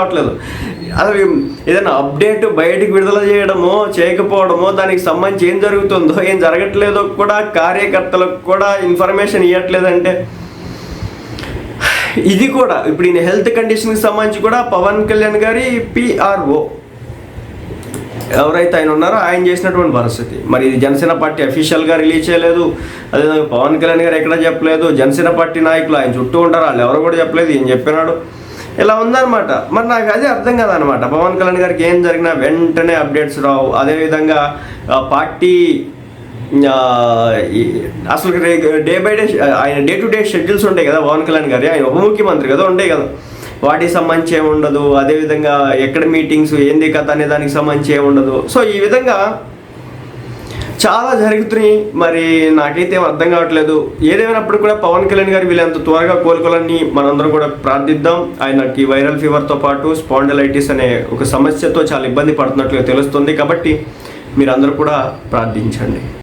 రావట్లేదు. అది ఏదైనా అప్డేట్ బయటికి విడుదల చేయడమో చేయకపోవడమో, దానికి సంబంధించి ఏం జరుగుతుందో ఏం జరగట్లేదో కూడా కార్యకర్తలకు కూడా ఇన్ఫర్మేషన్ ఇవ్వట్లేదంటే, ఇది కూడా ఇప్పుడు ఈయన హెల్త్ కండిషన్కి సంబంధించి కూడా పవన్ కళ్యాణ్ గారి పిఆర్ఓ ఎవరైతే ఆయన ఉన్నారో ఆయన చేసినటువంటి పరిస్థితి. మరి ఇది జనసేన పార్టీ అఫీషియల్గా రిలీజ్ చేయలేదు, అదేవిధంగా పవన్ కళ్యాణ్ గారు ఎక్కడా చెప్పలేదు, జనసేన పార్టీ నాయకులు ఆయన చుట్టూ ఉంటారు వాళ్ళు ఎవరు కూడా చెప్పలేదు, ఈయన చెప్పినాడు, ఇలా ఉందన్నమాట. మరి నాకు అదే అర్థం కాదనమాట. పవన్ కళ్యాణ్ గారికి ఏం జరిగినా వెంటనే అప్డేట్స్ రావు. అదేవిధంగా పార్టీ అసలు డే బై డే ఆయన డే టు డే షెడ్యూల్స్ ఉంటాయి కదా పవన్ కళ్యాణ్ గారి, ఆయన ఉప ముఖ్యమంత్రి కదా, ఉంటాయి కదా, వాటికి సంబంధించి ఏముండదు. అదేవిధంగా ఎక్కడ మీటింగ్స్ ఏంది కథ అనే దానికి సంబంధించి ఏముండదు. సో ఈ విధంగా చాలా జరుగుతున్నాయి. మరి నాకైతే ఏం అర్థం కావట్లేదు. ఏదేమైనప్పుడు కూడా పవన్ కళ్యాణ్ గారు వీళ్ళంత త్వరగా కోలుకోవాలని మనందరం కూడా ప్రార్థిద్దాం. ఆయనకి వైరల్ ఫీవర్తో పాటు స్పాండిలైటిస్ అనే ఒక సమస్యతో చాలా ఇబ్బంది పడుతున్నట్లుగా తెలుస్తుంది. కాబట్టి మీరందరూ కూడా ప్రార్థించండి.